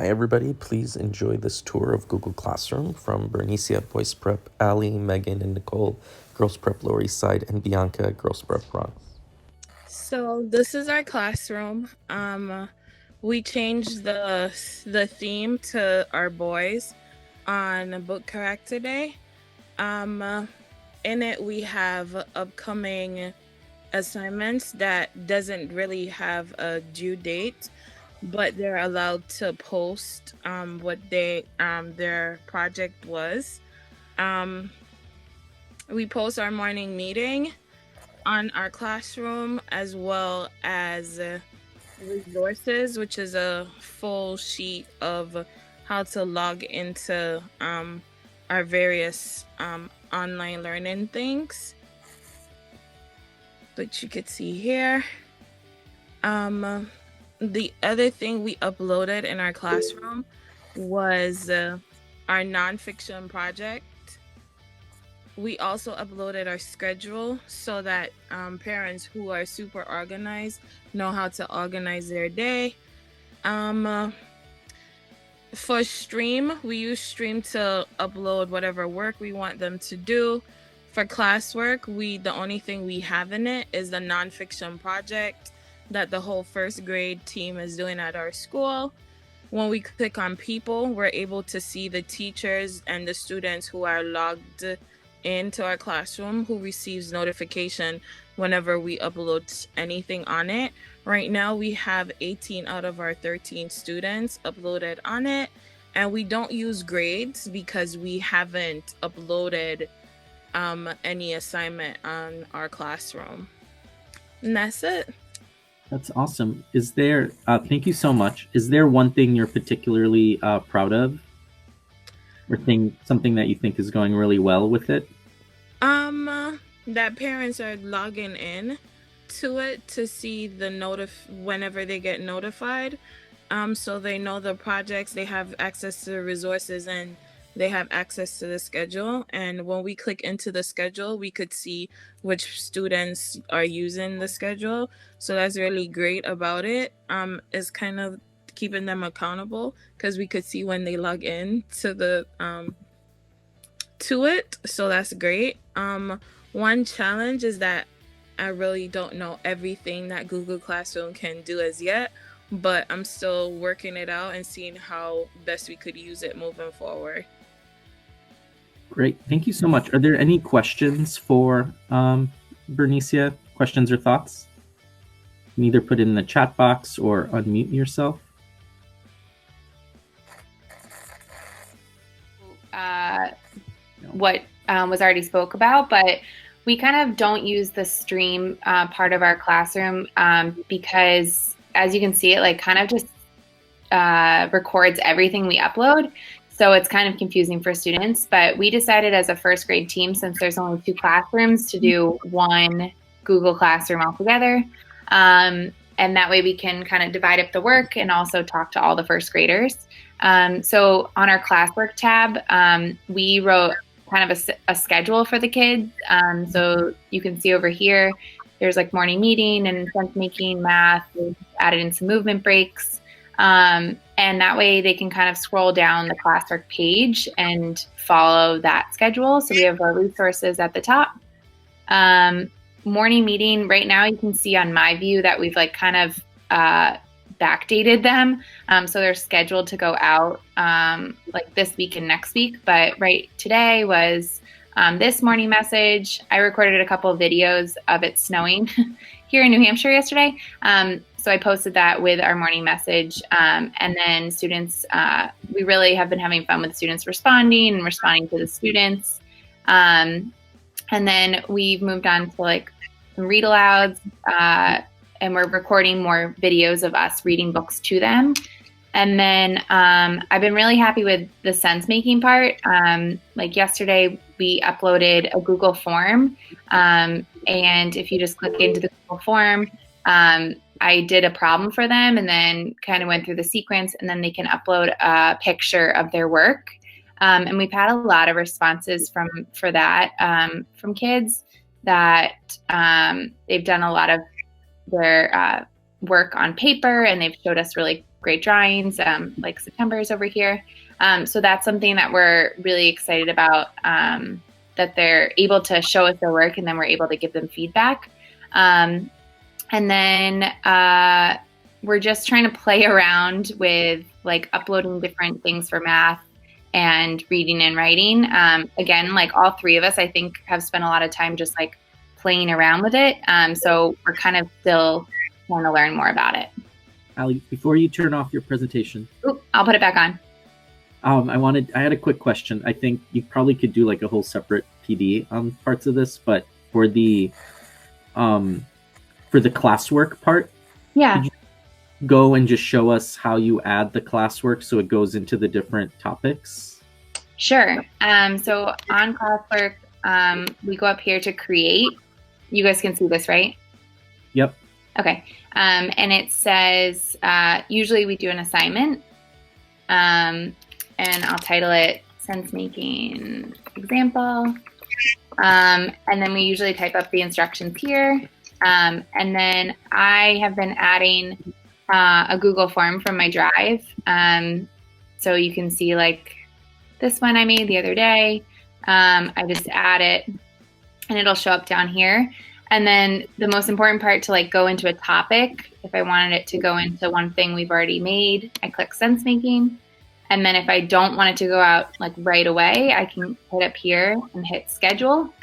Hi, everybody. Please enjoy this tour of Google Classroom from Bernicia, Boys Prep, Ali, Megan, and Nicole, Girls Prep Lower East Side, and Bianca, Girls Prep Bronx. So this is our classroom. We changed the theme to our boys on Book Character Day. In it we have upcoming assignments that doesn't really have a due date, but they're allowed to post what their project was. Um, we post our morning meeting on our classroom as well as resources, which is a full sheet of how to log into our various online learning things, which you could see here. The other thing we uploaded in our classroom was our nonfiction project. We also uploaded our schedule so that parents who are super organized know how to organize their day. For Stream, we use Stream to upload whatever work we want them to do. For classwork, the only thing we have in it is the nonfiction project that the whole first grade team is doing at our school. When we click on people, we're able to see the teachers and the students who are logged into our classroom who receives notification whenever we upload anything on it. Right now we have 18 out of our 13 students uploaded on it, and we don't use grades because we haven't uploaded any assignment on our classroom. And that's it. That's awesome. Is there, thank you so much. Is there one thing you're particularly proud of? Or something that you think is going really well with it? That parents are logging in to it to see the whenever they get notified. So they know the projects, they have access to the resources, and they have access to the schedule. And when we click into the schedule, we could see which students are using the schedule. So that's really great about it. Is kind of keeping them accountable because we could see when they log in to the to it. So that's great. One challenge is that I really don't know everything that Google Classroom can do as yet, but I'm still working it out and seeing how best we could use it moving forward. Great. Thank you so much. Are there any questions for Bernicia? Questions or thoughts? You can either put it in the chat box or unmute yourself. What was already spoke about, but we kind of don't use the stream part of our classroom because, as you can see, it like kind of just records everything we upload. So it's kind of confusing for students, but we decided as a first grade team, since there's only 2 classrooms, to do one Google Classroom altogether. And that way we can kind of divide up the work and also talk to all the first graders. So on our classwork tab, we wrote kind of a schedule for the kids. So you can see over here, there's like morning meeting and sense making, math. We added in some movement breaks. And that way they can kind of scroll down the classwork page and follow that schedule. So we have our resources at the top. Morning meeting, right now you can see on my view that we've like kind of backdated them. So they're scheduled to go out like this week and next week. But right today was this morning message. I recorded a couple of videos of it snowing here in New Hampshire yesterday. So I posted that with our morning message. And then students, we really have been having fun with students responding to the students. And then we've moved on to like some read alouds, and we're recording more videos of us reading books to them. And then I've been really happy with the sense making part. Like yesterday, we uploaded a Google form. And if you just click into the Google form, I did a problem for them and then kind of went through the sequence, and then they can upload a picture of their work. And we've had a lot of responses from kids that they've done a lot of their work on paper, and they've showed us really great drawings, like September's over here. So that's something that we're really excited about, that they're able to show us their work, and then we're able to give them feedback. And then we're just trying to play around with like uploading different things for math and reading and writing. Again, like all three of us, I think, have spent a lot of time just like playing around with it. So we're kind of still trying to learn more about it. Ali, before you turn off your presentation, I'll put it back on. I had a quick question. I think you probably could do like a whole separate PD on parts of this, but for the classwork part, Yeah. go and just show us how you add the classwork so it goes into the different topics? Sure. So on classwork, we go up here to create. You guys can see this, right? Yep. Okay. And it says, usually we do an assignment, and I'll title it Sense Making Example. And then we usually type up the instructions here. And then I have been adding a Google form from my Drive. So you can see like this one I made the other day. I just add it and it'll show up down here. And then the most important part to like go into a topic, if I wanted it to go into one thing we've already made, I click Sense Making. And then if I don't want it to go out like right away, I can hit up here and hit schedule.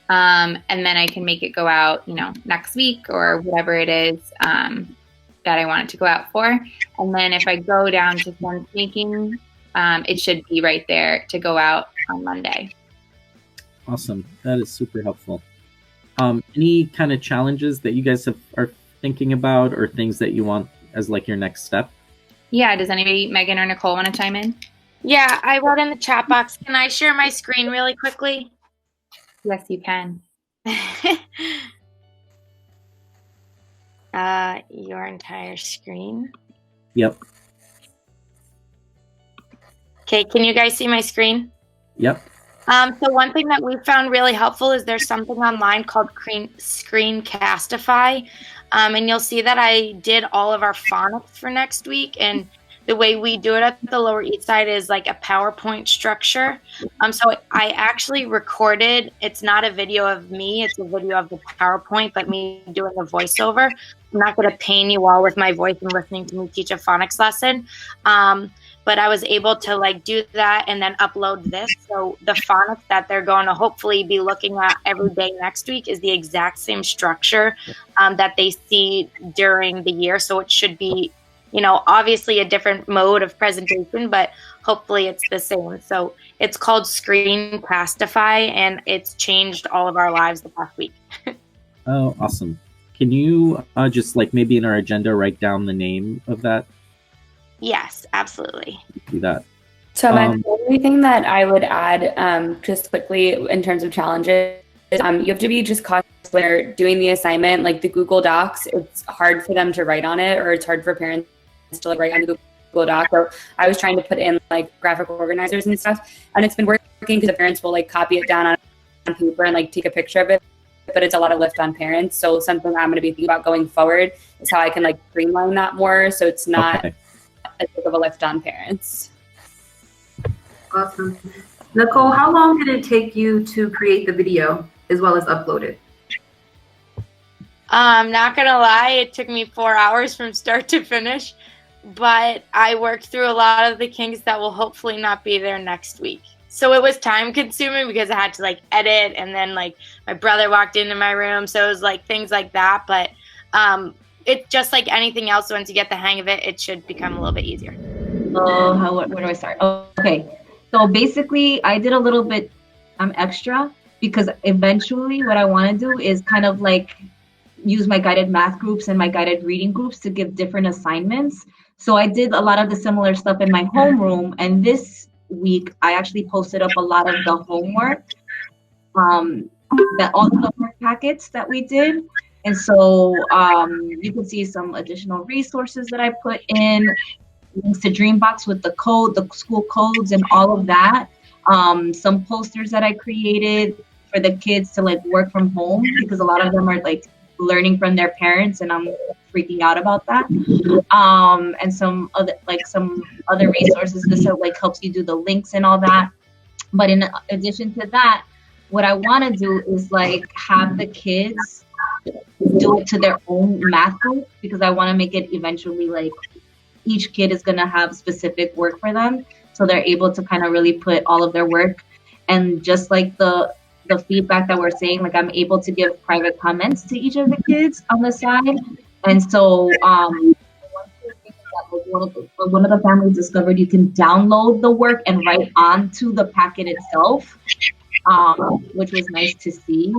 And then I can make it go out, next week or whatever it is that I want it to go out for. And then if I go down to Sense Making, it should be right there to go out on Monday. Awesome. That is super helpful. Any kind of challenges that you guys are thinking about, or things that you want as like your next step? Yeah. Does anybody, Megan or Nicole, want to chime in? Yeah, I wrote in the chat box. Can I share my screen really quickly? Yes, you can. Your entire screen. Yep. Okay, can you guys see my screen? Yep. So one thing that we found really helpful is there's something online called Screencastify. And you'll see that I did all of our phonics for next week. And the way we do it at the Lower East Side is like a PowerPoint structure. So I actually recorded, it's not a video of me, it's a video of the PowerPoint, but me doing the voiceover. I'm not going to pain you all with my voice and listening to me teach a phonics lesson. But I was able to like do that and then upload this. So the phonics that they're going to hopefully be looking at every day next week is the exact same structure that they see during the year. So it should be, obviously a different mode of presentation, but hopefully it's the same. So it's called Screencastify, and it's changed all of our lives the past week. Oh, awesome. Can you just like maybe in our agenda write down the name of that? Yes, absolutely. Do that. So the only thing that I would add just quickly in terms of challenges, you have to be just cautious when you're doing the assignment, like the Google Docs, it's hard for them to write on it, or it's hard for parents to like write on the Google Doc. So I was trying to put in like graphic organizers and stuff, and it's been working because the parents will like copy it down on paper and like take a picture of it, but it's a lot of lift on parents. So something I'm going to be thinking about going forward is how I can like streamline that more so it's not as big of a lift on parents. Awesome. Nicole, how long did it take you to create the video as well as upload it? I'm not gonna lie, it took me 4 hours from start to finish, but I worked through a lot of the kinks that will hopefully not be there next week. So it was time consuming because I had to like edit, and then like my brother walked into my room, so it was like things like that. But it's just like anything else. Once you get the hang of it, it should become a little bit easier. Where do I start? Okay, so basically I did a little bit extra because eventually what I want to do is kind of like use my guided math groups and my guided reading groups to give different assignments. So I did a lot of the similar stuff in my homeroom, and this week I actually posted up a lot of the homework, that all the homework packets that we did. And so you can see some additional resources that I put in, links to Dreambox with the code, the school codes and all of that. Some posters that I created for the kids to like work from home, because a lot of them are like learning from their parents, and I'm freaking out about that. And some other resources. This like helps you do the links and all that. But in addition to that, what I want to do is like have the kids do it to their own math group, because I want to make it eventually like each kid is going to have specific work for them, so they're able to kind of really put all of their work. And just like the feedback that we're saying, like I'm able to give private comments to each of the kids on the side. And so one of the families discovered you can download the work and write onto the packet itself, which was nice to see.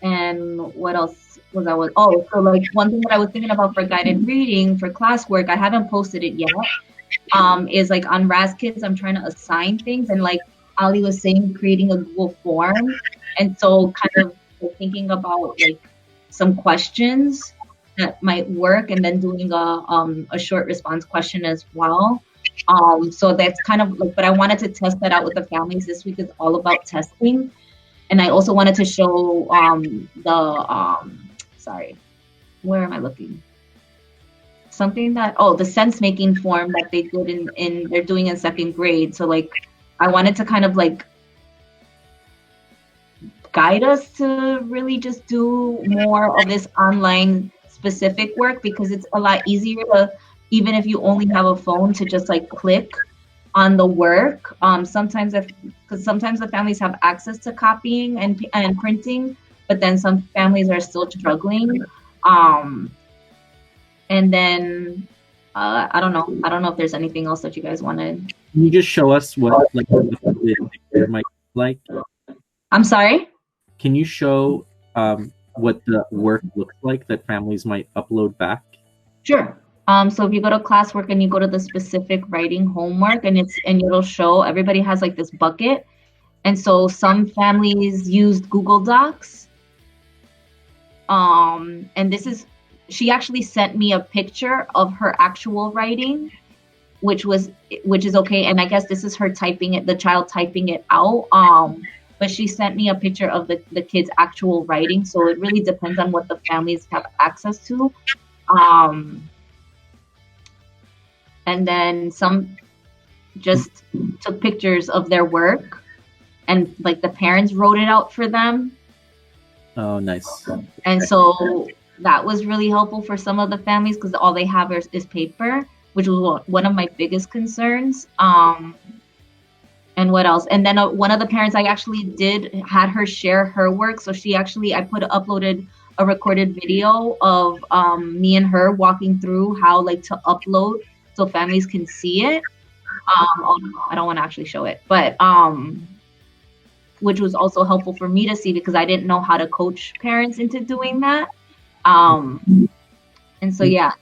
And what else was I was? Oh, so like one thing that I was thinking about for guided reading for classwork, I haven't posted it yet. Is like on RazKids, I'm trying to assign things, and like Ali was saying, creating a Google form. And so kind of thinking about like some questions that might work, and then doing a short response question as well. So that's kind of like, but I wanted to test that out with the families. This week is all about testing. And I also wanted to show sorry, where am I looking? Something that, the sense making form that they did they're doing in second grade. So like, I wanted to kind of like guide us to really just do more of this online specific work, because it's a lot easier to, even if you only have a phone, to just like click on the work. Sometimes the families have access to copying and printing, but then some families are still struggling. And then I don't know if there's anything else that you guys wanted. Can you just show us what like the picture might look like? I'm sorry? Can you show what the work looks like that families might upload back? Sure. So if you go to classwork and you go to the specific writing homework, and it'll show everybody has like this bucket. And so some families used Google Docs. And she actually sent me a picture of her actual writing, which is okay. And I guess this is her typing it, the child typing it out. But she sent me a picture of the kid's actual writing. So it really depends on what the families have access to. And then some just took pictures of their work, and like the parents wrote it out for them. Oh, nice. And so that was really helpful for some of the families, because all they have is paper, which was one of my biggest concerns. And what else? And then one of the parents, I actually had her share her work. So I uploaded a recorded video of me and her walking through how like to upload so families can see it. I don't want to actually show it, but which was also helpful for me to see, because I didn't know how to coach parents into doing that. And so, yeah.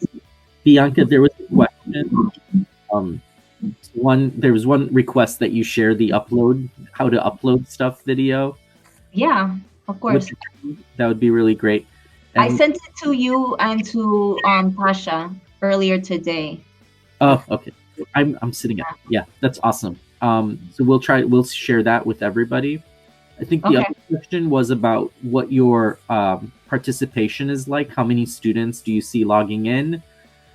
Bianca, there was a question. There was one request that you share the how to upload stuff video. Yeah, of course. That would be really great. And I sent it to you and to Tasha earlier today. Oh, okay. I'm sitting up. Yeah, that's awesome. So we'll share that with everybody. I think the other question was about what your participation is like. How many students do you see logging in?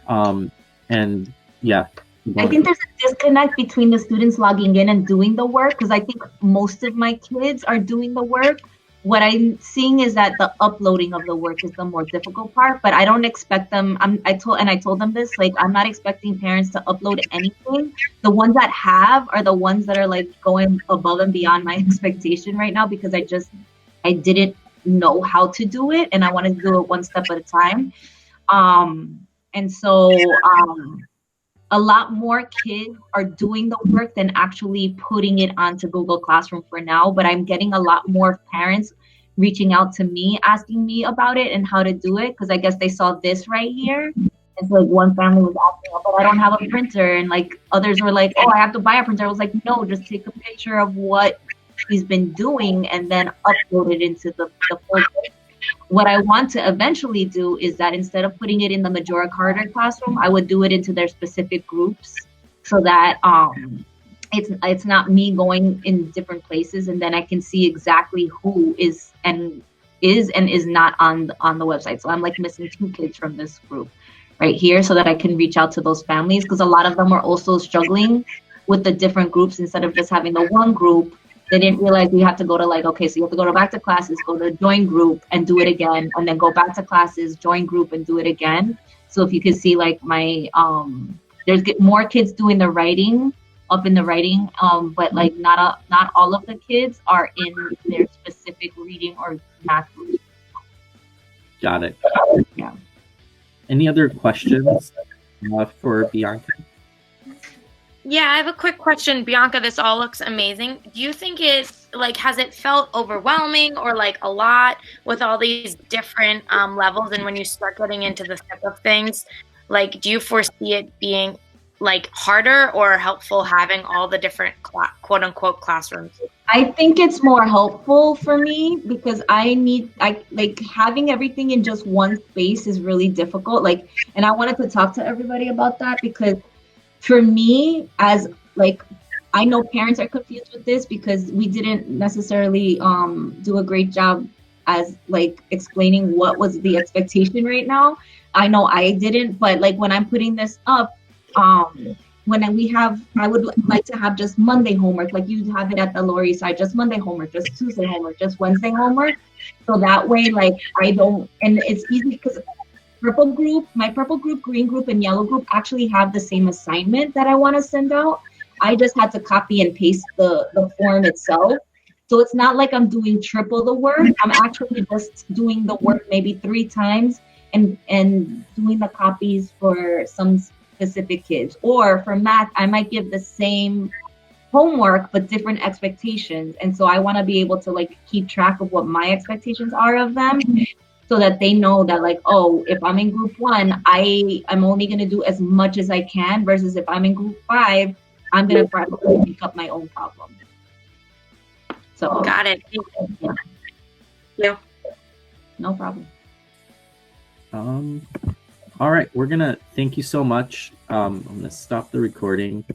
And yeah. I think there's a disconnect between the students logging in and doing the work, because I think most of my kids are doing the work. What I'm seeing is that the uploading of the work is the more difficult part, but I don't expect them. I told them this, like, I'm not expecting parents to upload anything. The ones that have are the ones that are like going above and beyond my expectation right now, because I didn't know how to do it, and I wanted to do it one step at a time. And so a lot more kids are doing the work than actually putting it onto Google Classroom for now, but I'm getting a lot more parents reaching out to me, asking me about it and how to do it, because I guess they saw this right here. And so like one family was asking, but I don't have a printer. And like others were like, oh, I have to buy a printer. I was like, no, just take a picture of what she's been doing and then upload it into the folder. What I want to eventually do is that instead of putting it in the Majora Carter classroom, I would do it into their specific groups, so that it's not me going in different places, and then I can see exactly who is is and is not on the website. So I'm like missing 2 kids from this group right here so that I can reach out to those families, because a lot of them are also struggling with the different groups. Instead of just having the one group, they didn't realize we have to go to like, okay, so you have to go back to classes, go to join group and do it again, and then go back to classes, join group and do it again. So if you could see like my, there's more kids doing the writing, up in the writing, but like not all of the kids are in their specific reading or math group. Got it. Yeah. Any other questions for Bianca? Yeah, I have a quick question. Bianca, this all looks amazing. Do you think has it felt overwhelming or like a lot with all these different levels? And when you start getting into the thick of things, like, do you foresee it being like harder or helpful having all the different quote unquote classrooms? I think it's more helpful for me because I like having everything in just one space is really difficult. Like, and I wanted to talk to everybody about that because for me, as like, I know parents are confused with this because we didn't necessarily do a great job as like explaining what was the expectation right now. I know I didn't, but like when I'm putting this up, when we have, I would like to have just Monday homework, like you have it at the Lower East Side, just Monday homework, just Tuesday homework, just Wednesday homework. So that way, like I don't, and it's easy because my purple group, green group, and yellow group actually have the same assignment that I want to send out. I just had to copy and paste the form itself. So it's not like I'm doing triple the work. I'm actually just doing the work maybe 3 times and doing the copies for some specific kids. Or for math, I might give the same homework but different expectations. And so I want to be able to like keep track of what my expectations are of them, so that they know that like, oh, if I'm in group 1, I'm only going to do as much as I can, versus if I'm in group 5, I'm going to probably make up my own problem. So got it. Yeah. No problem. All right, we're gonna thank you so much. I'm gonna stop the recording.